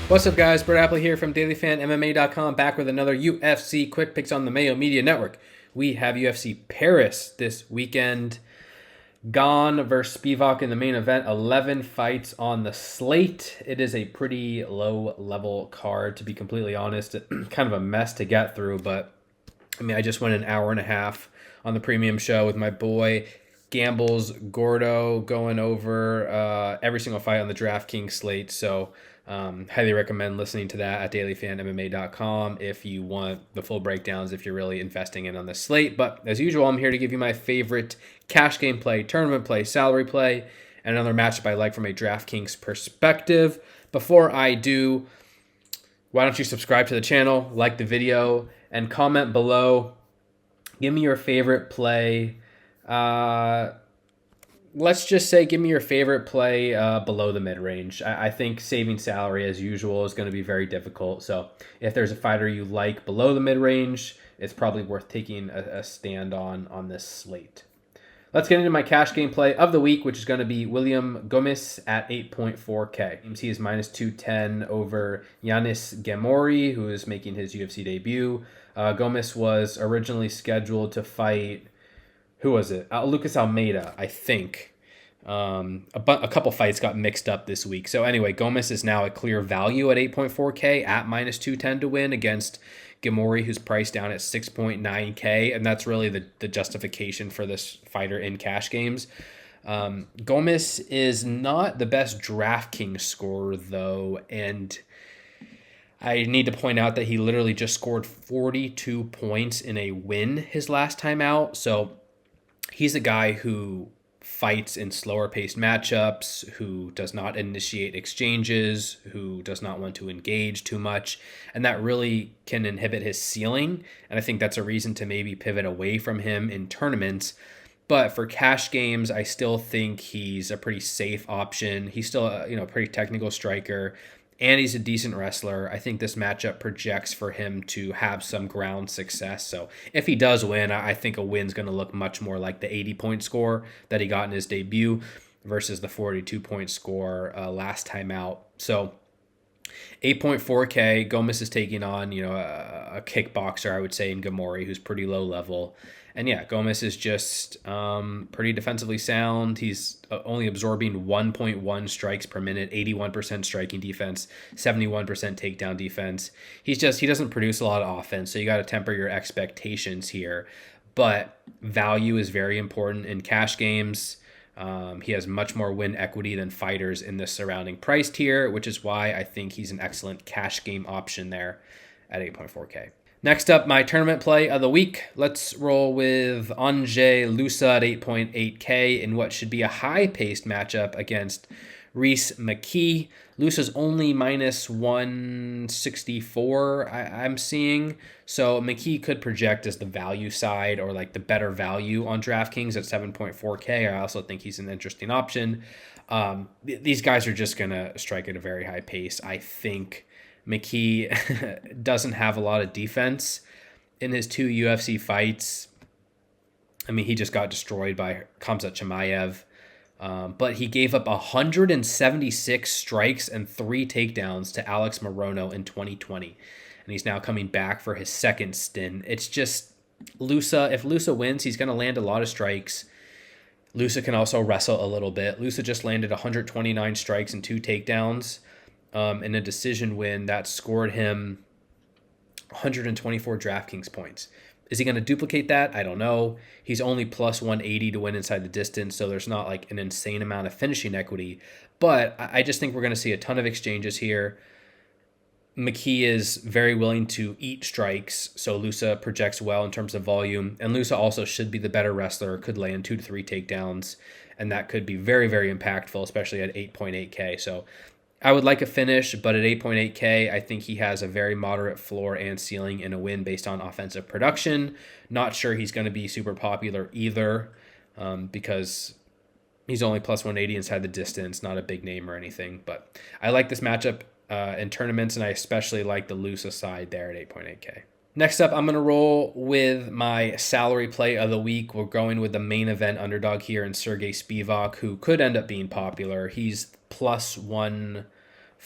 What's up, guys? Brett Appley here from DailyFanMMA.com, back with another UFC Quick Picks on the Mayo Media Network. We have UFC Paris this weekend. Gane versus Spivak in the main event. 11 fights on the slate. It is a pretty low-level card, to be completely honest. Kind of a mess to get through, but I mean, I just went an hour and a half on the premium show with my boy Gambles Gordo going over every single fight on the DraftKings slate. So highly recommend listening to that at dailyfanmma.com if you want the full breakdowns, if you're really investing in on the slate. But as usual, I'm here to give you my favorite cash game play, tournament play, salary play, and another matchup I like from a DraftKings perspective. Before I do, why don't you subscribe to the channel, like the video, and comment below. Give me your favorite play. Let's just say give me your favorite play below the mid-range. I think saving salary, as usual, is going to be very difficult. So if there's a fighter you like below the mid-range, it's probably worth taking a stand on this slate. Let's get into my cash game play of the week, which is going to be William Gomez at 8.4K. He is minus 210 over Yanis Gamori, who is making his UFC debut. Gomez was originally scheduled to fight, who was it? Lucas Almeida, I think. A couple fights got mixed up this week. So anyway, Gomez is now a clear value at 8.4K at minus 210 to win against Gamori, who's priced down at 6.9K. And that's really the justification for this fighter in cash games. Gomez is not the best DraftKings scorer, though. And I need to point out that he literally just scored 42 points in a win his last time out. So he's a guy who fights in slower paced matchups, who does not initiate exchanges, who does not want to engage too much, and that really can inhibit his ceiling. And I think that's a reason to maybe pivot away from him in tournaments. But for cash games, I still think he's a pretty safe option. He's still a pretty technical striker, and he's a decent wrestler. I think this matchup projects for him to have some ground success. So if he does win, I think a win's going to look much more like the 80-point score that he got in his debut versus the 42-point score last time out. So 8.4K, Gomez is taking on, a kickboxer, I would say, in Gamori, who's pretty low level. And yeah, Gomez is just pretty defensively sound. He's only absorbing 1.1 strikes per minute, 81% striking defense, 71% takedown defense. He doesn't produce a lot of offense, so you got to temper your expectations here. But value is very important in cash games. He has much more win equity than fighters in the surrounding price tier, which is why I think he's an excellent cash game option there at 8.4K. Next up, my tournament play of the week. Let's roll with Anže Lusa at 8.8K in what should be a high-paced matchup against Rhys McKee. Lusa's only minus 164, I'm seeing. So McKee could project as the value side or like the better value on DraftKings at 7.4K. I also think he's an interesting option. These guys are just going to strike at a very high pace. I think McKee doesn't have a lot of defense in his two UFC fights. I mean, he just got destroyed by Khamzat Chimaev. But he gave up 176 strikes and 3 takedowns to Alex Morono in 2020. And he's now coming back for his second stint. It's just Lusa. If Lusa wins, he's going to land a lot of strikes. Lusa can also wrestle a little bit. Lusa just landed 129 strikes and 2 takedowns in a decision win that scored him 124 DraftKings points. Is he going to duplicate that? I don't know. He's only plus 180 to win inside the distance, so there's not like an insane amount of finishing equity. But I just think we're going to see a ton of exchanges here. McKee is very willing to eat strikes, so Lusa projects well in terms of volume. And Lusa also should be the better wrestler, could land 2 to 3 takedowns, and that could be very, very impactful, especially at 8.8K. So I would like a finish, but at 8.8K, I think he has a very moderate floor and ceiling in a win based on offensive production. Not sure he's going to be super popular either because he's only plus 180 inside the distance, not a big name or anything. But I like this matchup in tournaments, and I especially like the Lusa side there at 8.8K. Next up, I'm going to roll with my salary play of the week. We're going with the main event underdog here in Sergey Spivak, who could end up being popular. He's plus 1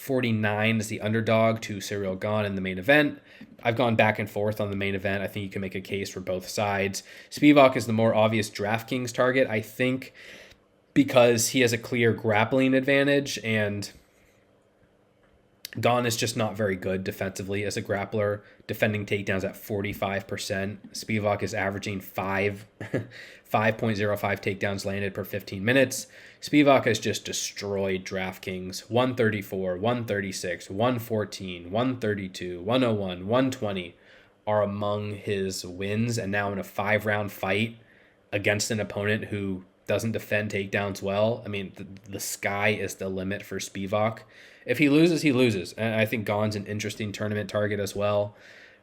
49 is the underdog to Cyril Gane in the main event. I've gone back and forth on the main event. I think you can make a case for both sides. Spivak is the more obvious DraftKings target, I think, because he has a clear grappling advantage, and Gane is just not very good defensively as a grappler, defending takedowns at 45%. Spivak is averaging 5.05 takedowns landed per 15 minutes. Spivak has just destroyed DraftKings. 134, 136, 114, 132, 101, 120 are among his wins, and now in a 5-round fight against an opponent who doesn't defend takedowns well. I mean, the sky is the limit for Spivak. If he loses, he loses. And I think Gane's an interesting tournament target as well.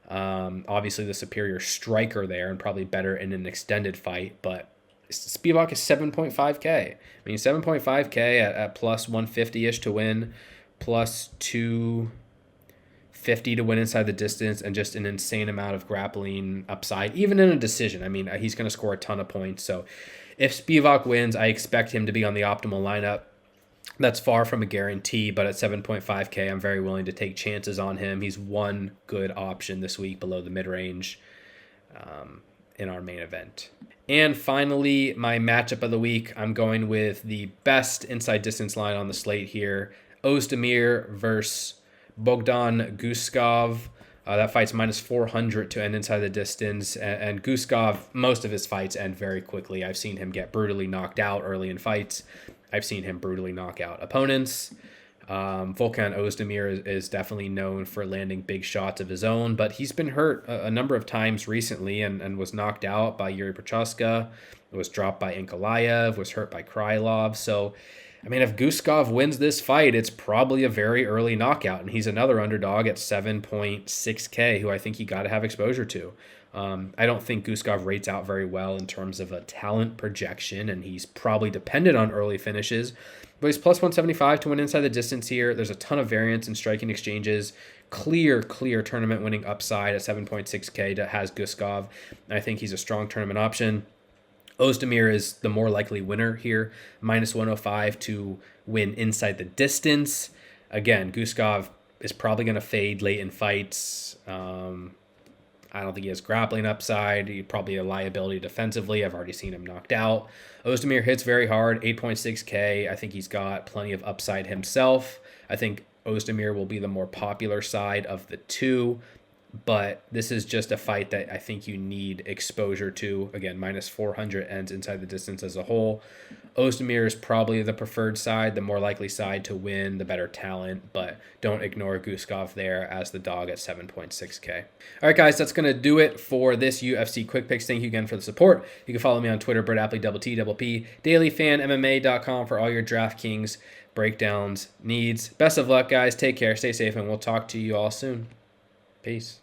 Obviously, the superior striker there and probably better in an extended fight. But Spivak is 7.5K. I mean, 7.5K at plus 150-ish to win, plus 250 to win inside the distance, and just an insane amount of grappling upside, even in a decision. I mean, he's going to score a ton of points. So if Spivak wins, I expect him to be on the optimal lineup. That's far from a guarantee, but at 7.5K, I'm very willing to take chances on him. He's one good option this week below the mid-range in our main event. And finally, my matchup of the week, I'm going with the best inside distance line on the slate here. Ozdemir versus Bogdan Guskov. That fight's minus 400 to end inside the distance. And Guskov, most of his fights end very quickly. I've seen him get brutally knocked out early in fights. I've seen him brutally knock out opponents. Volkan Ozdemir is definitely known for landing big shots of his own, but he's been hurt a number of times recently and was knocked out by Yuri Prochaska, was dropped by Ankalaev, was hurt by Krylov. So, I mean, if Guskov wins this fight, it's probably a very early knockout, and he's another underdog at 7.6K who I think you got to have exposure to. I don't think Guskov rates out very well in terms of a talent projection, and he's probably dependent on early finishes, but he's plus 175 to win inside the distance here. There's a ton of variance in striking exchanges. Clear tournament winning upside at 7.6K that has Guskov. I think he's a strong tournament option. Ozdemir is the more likely winner here, minus 105 to win inside the distance. Again, Guskov is probably going to fade late in fights. I don't think he has grappling upside. He's probably a liability defensively. I've already seen him knocked out. Ozdemir hits very hard, 8.6K. I think he's got plenty of upside himself. I think Ozdemir will be the more popular side of the two, but this is just a fight that I think you need exposure to. Again, minus 400 ends inside the distance as a whole. Ozdemir is probably the preferred side, the more likely side to win, the better talent, but don't ignore Guskov there as the dog at 7.6K. All right, guys, that's going to do it for this UFC Quick Picks. Thank you again for the support. You can follow me on Twitter, Appley, TTP, dailyfanmma.com for all your DraftKings breakdowns needs. Best of luck, guys. Take care, stay safe, and we'll talk to you all soon. Peace.